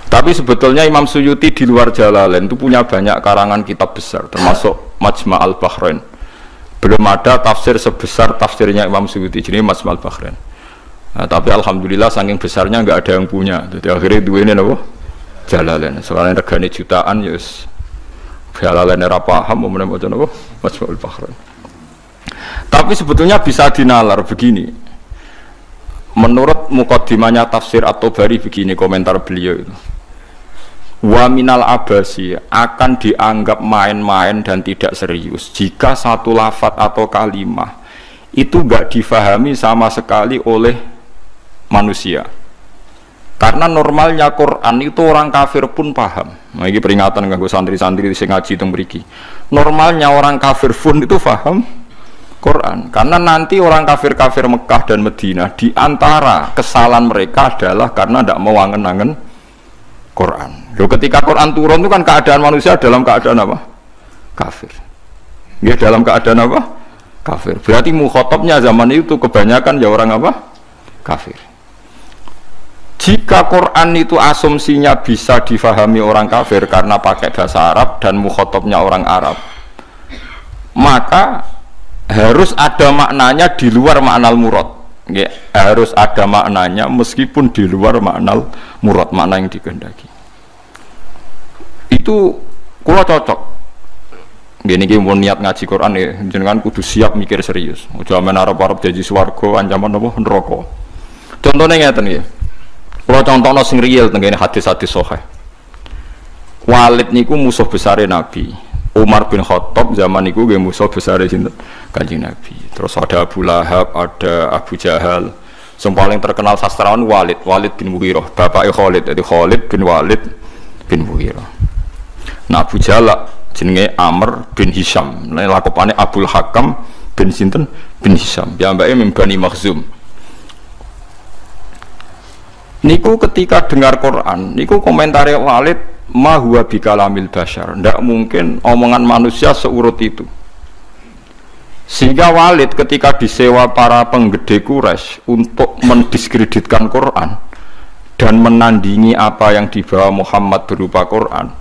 Tapi sebetulnya Imam Suyuti di luar Jalalain itu punya banyak karangan kitab besar, termasuk Majma' al-Bahrain. Belum ada tafsir sebesar tafsirnya Imam Suyuti, jadi Majma' al-Bahrain. Nah, tapi alhamdulillah saking besarnya nggak ada yang punya. Jadi akhirnya dua ini apa? Jalalain. Soalnya regane jutaan ya Jalalain ora paham mau maca apa? Majma' al-Bahrain. Tapi sebetulnya bisa dinalar begini. Menurut mukaddimahnya tafsir At-Tabari begini komentar beliau itu. Wa minal abasi akan dianggap main-main dan tidak serius jika satu lafadz atau kalimah itu enggak difahami sama sekali oleh manusia. Karena normalnya Quran itu orang kafir pun paham. Nah, ini peringatan kanggo santri-santri sing ngaji teng mriki. Normalnya orang kafir pun itu paham Quran. Karena nanti orang kafir-kafir Mekah dan Madinah di antara kesalahan mereka adalah karena tidak mau angen-angen Quran. Loh, ketika Quran turun itu kan keadaan manusia dalam keadaan apa? Kafir. Ya dalam keadaan apa? Kafir. Berarti mukhatabnya zaman itu kebanyakan ya orang apa? Kafir. Jika Quran itu asumsinya bisa difahami orang kafir karena pakai bahasa Arab dan mukhatabnya orang Arab, maka harus ada maknanya di luar maknal murad. Ya, harus ada maknanya meskipun di luar maknal murad, makna yang dikehendaki. Itu kula cocok. Gini iki mun niat ngaji Quran ya, jenengan kudu siap mikir serius. Aja men arep-arep janji swarga ancaman apa neraka. Contone ngeten nggih. Kula contohno sing real teng hadis-hadis sahih. Walid niku musuh besare Nabi. Umar bin Khattab zaman niku nggih musuh besare sinten? Kanjeng Nabi. Terus ada Abu Lahab, ada Abu Jahal. Yang paling terkenal sastrawan Walid bin Mughirah, bapake Khalid, jadi Khalid bin Walid bin Mughirah. Nah Abu Jahal jenenge Amr bin Hisham. Nah lakopane Abul Hakam bin sinten? Bin Hisham. Piyambake min Bani Makhzum. Niku ketika dengar Quran, niku komentare Walid ma huwa bikalamil bashar. Ndak mungkin omongan manusia seurut itu. Sehingga Walid ketika disewa para penggede Quraisy untuk mendiskreditkan Quran dan menandingi apa yang dibawa Muhammad berupa Quran,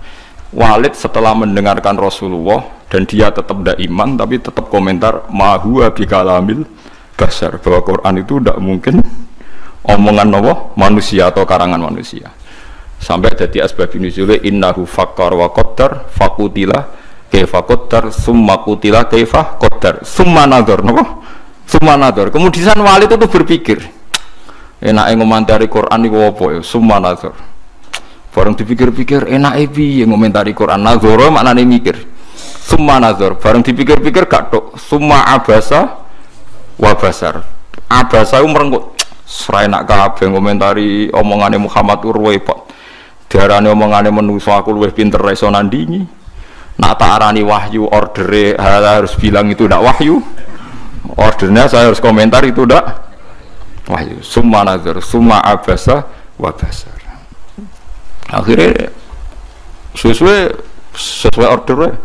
Walid setelah mendengarkan Rasulullah dan dia tetap tidak iman tapi tetap komentar ma huwa bikalamil bashar, bahwa Quran itu tidak mungkin omongan Allah manusia atau karangan manusia. Sampai jadi asbab nuzule innahu fakkar wa qaddar faqutila kaifa qaddar summa qutila kaifa qaddar summa nadhar napa summa nadhar. Kemudian Walid itu berpikir enake ngomentari Quran niku apa ya summa nadhar. Bareng dipikir-pikir enake piye ngomentari Quran nadhar maknane mikir summa nadhar. Bareng dipikir-pikir gak tok summa abasa wa basar. Abasa ku merengkut srai nak kabeh ngomentari omongane Muhammad urwepot. Diarani omongane menungso aku luwih pinter iso nandingi. Nak tak arani wahyu ordere harus bilang itu ndak wahyu. Ordernya saya harus komentar itu ndak wahyu. Summa nazar, summa abasa wa basar. Akhirnya sesuai ordernya.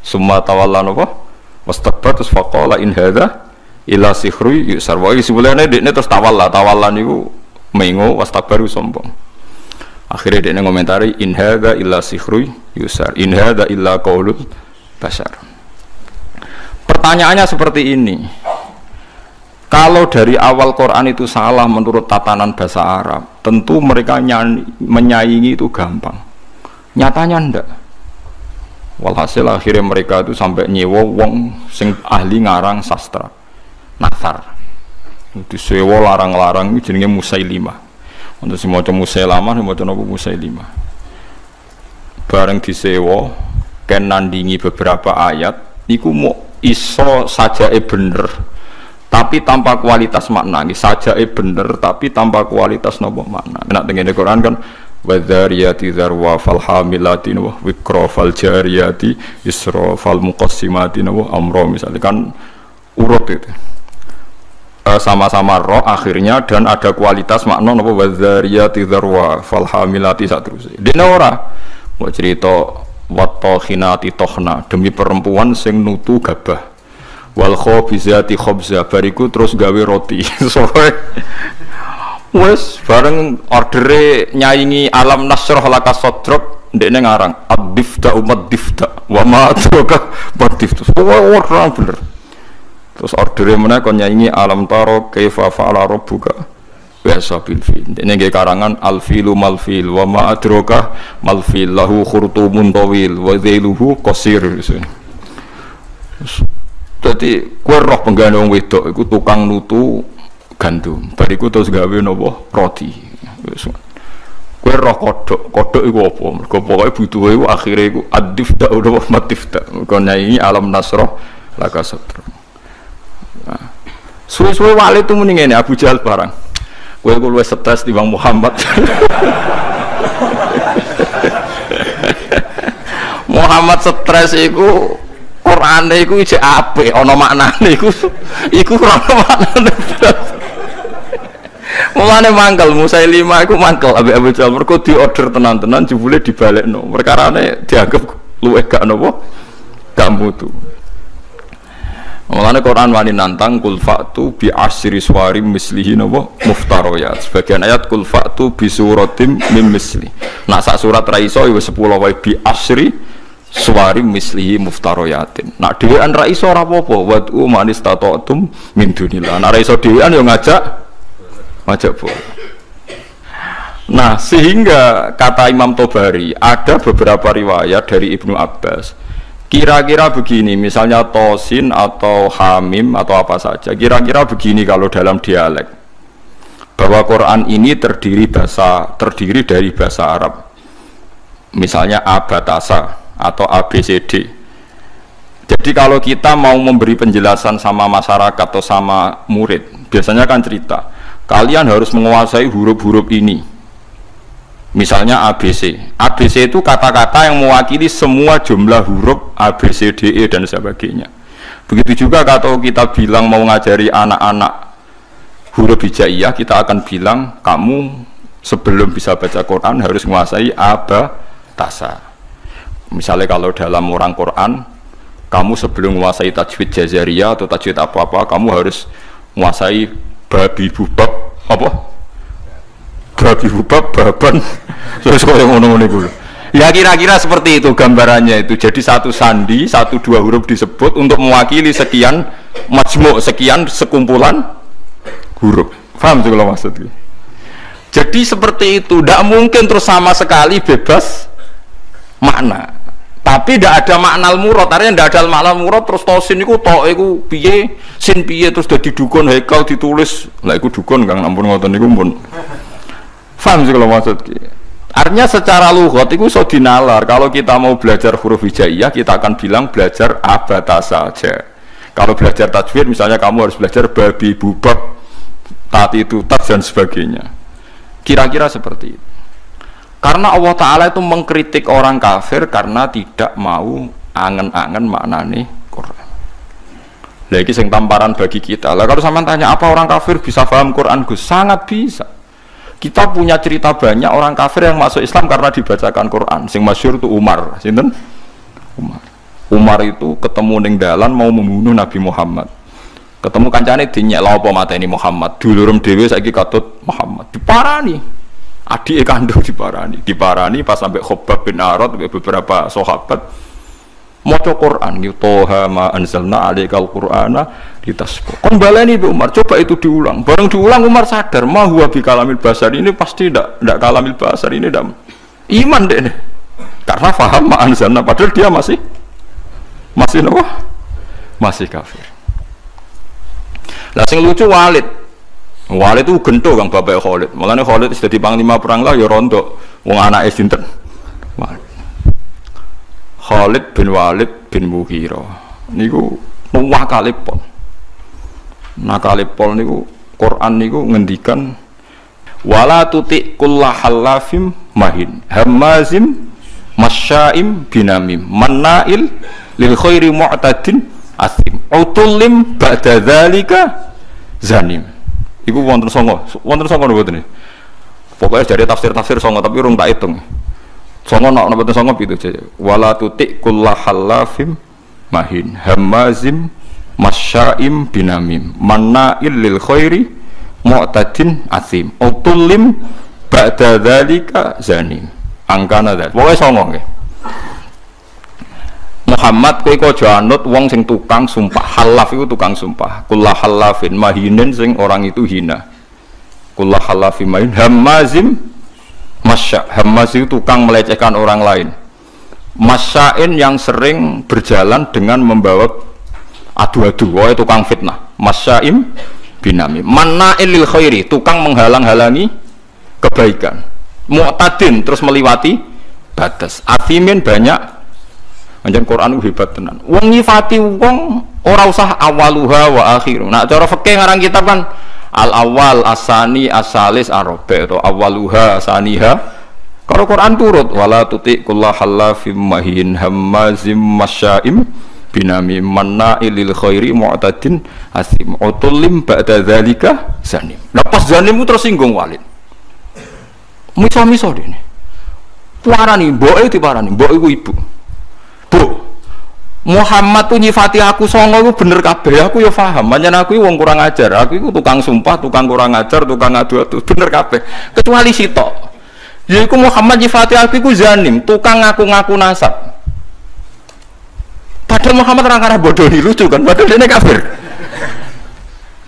Summa tawalla napa? Wastakbar terus faqala in hadza ila sihru yusar. Wa sebenarnya dekne terus tawalla niku mengo wastakbar sombong. Akhirnya dia ngomentari in hadza illa sihru yusar, in hadza illa qaulul bashar. Pertanyaannya seperti ini. Kalau dari awal Quran itu salah menurut tatanan bahasa Arab, tentu mereka menyaingi itu gampang. Nyatanya ndak. Walhasil akhirnya mereka itu sampai nyewa wong sing ahli ngarang sastra. Nasar. Disewa larang-larang itu jenenge Musailimah. Untuk semua Musailamah, semua Musailimah. Bareng disewa, ken nandingi beberapa ayat, iku mau iso saja bener, tapi tanpa kualitas makna. Saja bener, tapi tanpa kualitas nopo makna. Nak dengan Quran kan, wadhariyati zarwa fal hamilati wa wikra fal jariyati isra fal muqassimati wa amro misalnya kan urut itu. Sama-sama roh akhirnya dan ada kualitas makna napa wadzariyati dzarwa fal hamilati saterusé. Dene ora mau cerita wattokhinati tokhna demi perempuan sing nutu gabah. Wal khabizati khabza bariku terus gawe roti. Wes bareng ordere nyaingi alam nasroh laka sodrok ndekne ngarang ad-difta umat difta wa ma adraka bad-difta. Ora bener. Terus ordere meneh kon nyaingi alam taro kaifa fa'ala rabbuka bi'ashabil fil. Ndekne nggih karangan al-filu mal-fil wa ma adraka mal-fil lahu khurtumun tawil wa dhailuhu qasir. Dadi kowe roh penggane wong wedok iku tukang nutu gandum, bariku terus gawe nopo roti. Kue roh kodok iku apa? Mergo pokoke butuhe iku akhire iku adifta udah matifta. Mergo nyanyi alam nasroh laka sadra. Nah, suwe-suwe wali itu muni ngene Abu Jahal barang. Kue ku luwih stres timbang Muhammad. Muhammad stres iku Qur'ane iku isih apik ana maknane iku ora ana maknane. Mulane mangkel Musailimah iku mangkel ambek Abu Jahal mergo diorder tenan-tenan jebule dibalekno. Perkarane dianggap luwih gak napa? Gak mutu. Mulane Quran wani nantang kul fa'tu bi asyri suwarim mislihi napa muftariyat. Sebagian ayat kul fa'tu bi suratim mim misli. Nak sak surat ra iso wis 10 wae bi asyri suwarim mislihi muftariyatin. Nak dhewean ra iso ora apa-apa wa manis tatatum min dunillah. Nak ra iso dhewean yo ngajak boleh. Nah, sehingga kata Imam Tobari ada beberapa riwayat dari Ibnu Abbas. Kira-kira begini, misalnya tosin atau hamim atau apa saja. Kira-kira begini kalau dalam dialek. Bahwa Quran ini terdiri dari bahasa Arab. Misalnya abatasa atau ABCD. Jadi kalau kita mau memberi penjelasan sama masyarakat atau sama murid, biasanya kan cerita kalian harus menguasai huruf-huruf ini. Misalnya ABC. ABC itu kata-kata yang mewakili semua jumlah huruf A, B, C, D, E dan sebagainya. Begitu juga kalau kita bilang mau ngajari anak-anak huruf hijaiyah, kita akan bilang kamu sebelum bisa baca Quran harus menguasai abatasa. Misalnya kalau dalam orang Quran, kamu sebelum menguasai tajwid jazariyah atau tajwid apa-apa, kamu harus menguasai babi bubab apa? Babi bubab baban. Terus kok yang ngono-ngono iku. Ya kira-kira seperti itu gambarannya itu. Jadi satu sandi, 1-2 huruf disebut untuk mewakili sekian majmu', sekian sekumpulan huruf. Paham sih kalau maksudnya? Jadi seperti itu, tidak mungkin terus sama sekali bebas makna. Tapi tidak ada makna al-murad, artinya tidak ada makna al-murad terus tosin itu tok itu piye, sin piye terus dadi dukun haikal ditulis. Lah iku dukun Kang ampun ngoten niku pun. Paham sih kalau maksud ki. Artinya secara lughat itu iso dinalar. Kalau kita mau belajar huruf hijaiyah, kita akan bilang belajar abatasa saja. Kalau belajar tajwid misalnya kamu harus belajar babi bubab, tati tutat dan sebagainya. Kira-kira seperti itu. Karena Allah Ta'ala itu mengkritik orang kafir karena tidak mau angen-angen maknane Quran. Lagi sing tamparan bagi kita. Lah kalau sampean tanya apa orang kafir bisa paham Quran, Gus? Sangat bisa. Kita punya cerita banyak orang kafir yang masuk Islam karena dibacakan Quran. Sing masyhur itu Umar, sinten? Umar itu ketemu ning dalan mau membunuh Nabi Muhammad. Ketemu kancane dinyek lha apa mateni Muhammad. Dulurem dhewe saiki katut Muhammad. Diparani. Adik kandung diparani pas sampai Khobab bin Arad beberapa sahabat maca Quran Toha ma anzalna alaikal qur'ana litasqa. Kon baleni Bu Umar, coba itu diulang. Bareng diulang Umar sadar ma huwa bi kalamil basar, ini pasti ndak kalamil basar, ini ndak iman deh. Karena paham ma anzalna padahal dia masih apa? Masih kafir. Lah sing lucu Walid itu gento Kang bapak Khalid. Mulane Khalid sudah di panglima perang lah ya rontok wong anake sinten. Khalid bin Walid bin Mughirah. Niku nakalipol. Nakalipol niku Quran niku ngendikan wala tuti kullahallafim mahin hamazim masyaim binamim mannail lil khairi mu'tadin asim utulim ba'da dzalika zanim. Iku wonten songo mboten. Pokoke dari tafsir songo tapi urung tak hitung. Songo nek mboten songo pitu aja. Wala tuti kullahallafim mahin hamazim masyaim binamim mannail lil khairi mu'tadin asim utulim ba'da dzalika zanim angkana dzalik pokoke songo nggih Muhammad kowe aja anut wong sing tukang sumpah. Halaf itu tukang sumpah. Kullu halafin mahinin sing orang itu hina. Kullu halafin mahin hamazim masya. Hamaz itu tukang melecehkan orang lain. Masyain yang sering berjalan dengan membawa adu-adu. Woe tukang fitnah. Masyaim binami. Manna'il lil khairi, tukang menghalang-halangi kebaikan. Mu'tadin terus meliwati batas. Athimin banyak. Anjen Quran hebat tenan. Wong nyifati wong ora usah awaluha wa akhiru. Nah cara fikih ngarang kitab kan al awal asani asalis arabe atau awaluha asaniha. Kalau Quran turut wala tuti kullahallafim mahin hammazim masyaim binami manna'ilil khairi mu'tadin asim utulim ba'da dzalika zanim. Lepas zanim itu tersinggung Walid. Miso-miso dene. Puarani mboke diparani, mbok iku ibu. Bu, Muhammad tuh nyifati aku songo itu bener kabeh, aku ya paham. Manjan aku wong kurang ajar, aku itu tukang sumpah, tukang kurang ajar, tukang adu-adu, bener kabeh. Kecuali sitok. Yaiku Muhammad nyifati aku itu zanim, tukang ngaku-ngaku nasab. Padahal Muhammad orang arah bodoh ini lucu kan, padahal dia kafir.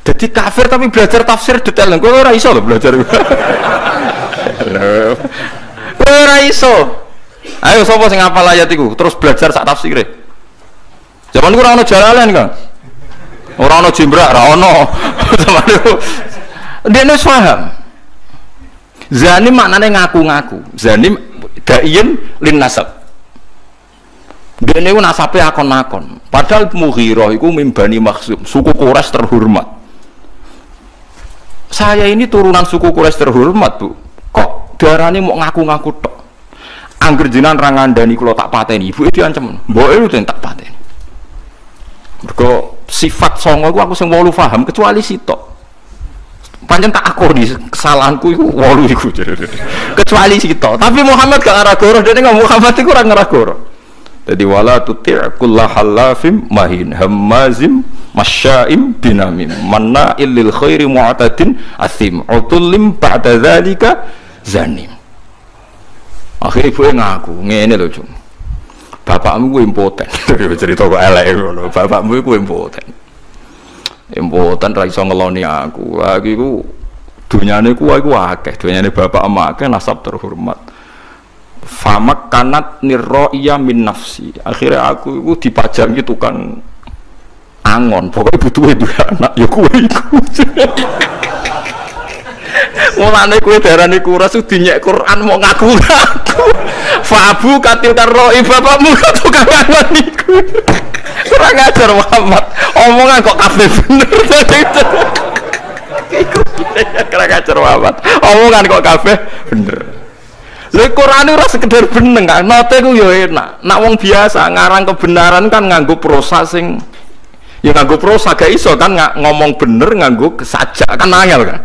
Jadi kafir tapi belajar tafsir detail. Gue ora iso loh belajar. Gue ora iso. Ayo sapa sing hafal ayat iku terus belajar sak tafsire. Zaman ku ora ono Jalalain kan. Ora ono Jimbrak, ora ono. Zaman iku dene paham. Zanim maknane ngaku-ngaku. Zanim daiin lin nasab. Dene ku nasabe akon-akon. Padahal Mughirah iku mimbani Makhzum, suku Quraisy terhormat. Saya ini turunan suku Quraisy terhormat, Bu. Kok darane mau ngaku-ngaku tok? Angger jenengan ra ngandani kula tak pateni, ibuke diancem. Mboke lu tak pateni. Mergo sifat songo iku aku sing 8 paham kecuali sitok. Pancen tak akoni kesalahanku iku 8 iku. Kecuali sitok. Tapi Muhammad gak ngarah-goroh, dene ngomong Muhammad iku ora ngarah-goroh. Dadi wala tuti' kullahallafim mahin hammazim masyaim binamim manna'il lil khairi mu'tadin asim utulim ba'da dzalika zanim. Akhirnya ibu ngaku, ngene lho Jung. Bapakmu ku impoten. Cerita kok elek ngono. Bapakmu ku impoten. Impoten ra iso ngeloni aku. Aku iku dunyane ku akeh. Dunyane bapak emak akeh nasab terhormat. Famak kanat nirro'iyah min nafsi. Akhirnya aku iku dipajangi tukang angon. Pokoknya butuh duwe anak ya kowe iku. Mulane kowe darani kuras dinyek Quran mau ngaku-ngaku. Fabu katil karoi bapakmu tukang angon niku. Kurang ajar Muhammad. Omongan kok kabeh bener. Iku kurang ajar Muhammad. Omongan kok kabeh bener. Lha Quran ora sekedar bener kan. Nate ku yo enak. Nak wong biasa ngarang kebenaran kan nganggo prosa sing ya nganggo prosa gak iso kan ngomong bener nganggo sajak kan angel kan.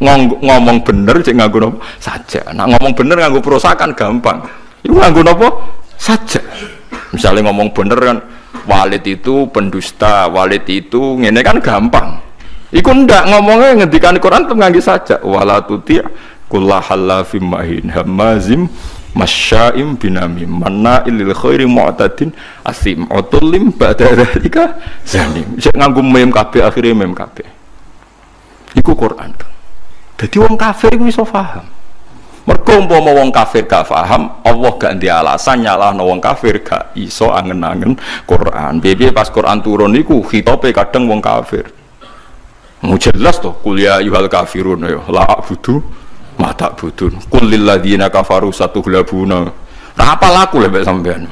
Ngomong bener cek nganggo nopo saja. Nah ngomong bener nganggo prosa kan gampang. Iku nganggo nopo saja. Misalnya ngomong bener kan Walid itu pendusta, Walid itu ngene kan gampang. Iku ndak ngomongnya ngendikan Quran tuh nganggo saja. Wala tuti' kullahallafim mahin hamazim masyaim binamim manna'il lil khairi mu'tadin asim utulim ba'da dzalika zanim. Cek nganggo mem kabeh akhire mem kabeh. Iku Quran. Jadi wong kafir itu bisa paham. Mergo umpama wong kafir gak paham, Allah gak ndek alasan nyalahno wong kafir gak iso angen-angen Quran. Piye pas Quran turun niku khitobe kadang wong kafir. Mu jelas to kuliah yuhal kafirun ya la abudu ma ta'budun. Qul lil ladzina kafaru satughlabuna. Nah apa laku lek sampean?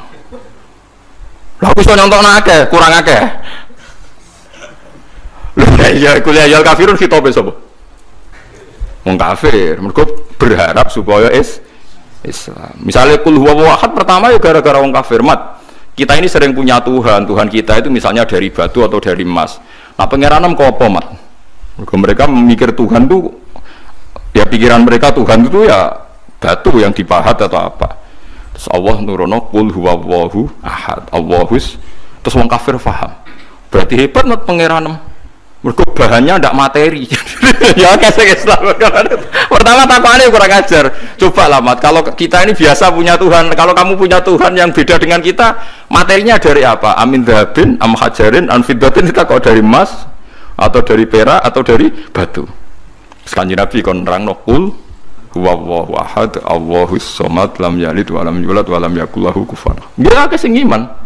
Lah iso nyontokno akeh, kurang akeh. Lha iya kuliah yuhal kafirun khitobe sapa? Wong kafir, mereka berharap supaya Islam. Misalnya kul huwa ahad pertama ya gara-gara wong kafir. Mat, kita ini sering punya Tuhan. Tuhan kita itu misalnya dari batu atau dari emas. Nah pangeranam kok apa mat? Mereka memikir Tuhan itu ya pikiran mereka Tuhan itu ya batu yang dipahat atau apa. Terus Allah nurono kul huwa ahad. Allahus. Terus wong kafir paham. Berarti hebat mat pangeranam. Mergo bahannya ndak materi. Ya kasih Islam. Pertama takwane kurang ajar. Coba lah Mat, kalau kita ini biasa punya Tuhan, kalau kamu punya Tuhan yang beda dengan kita, materinya dari apa? Amin dhahabin, am hajarin, an fiddatin, kita kok dari emas atau dari perak atau dari batu. Kanjeng Nabi kon nerangno qul huwallahu ahad, Allahus samad, lam yalid wa lam yulad wa lam yakul lahu kufuwan ahad. Nggih akeh sing iman.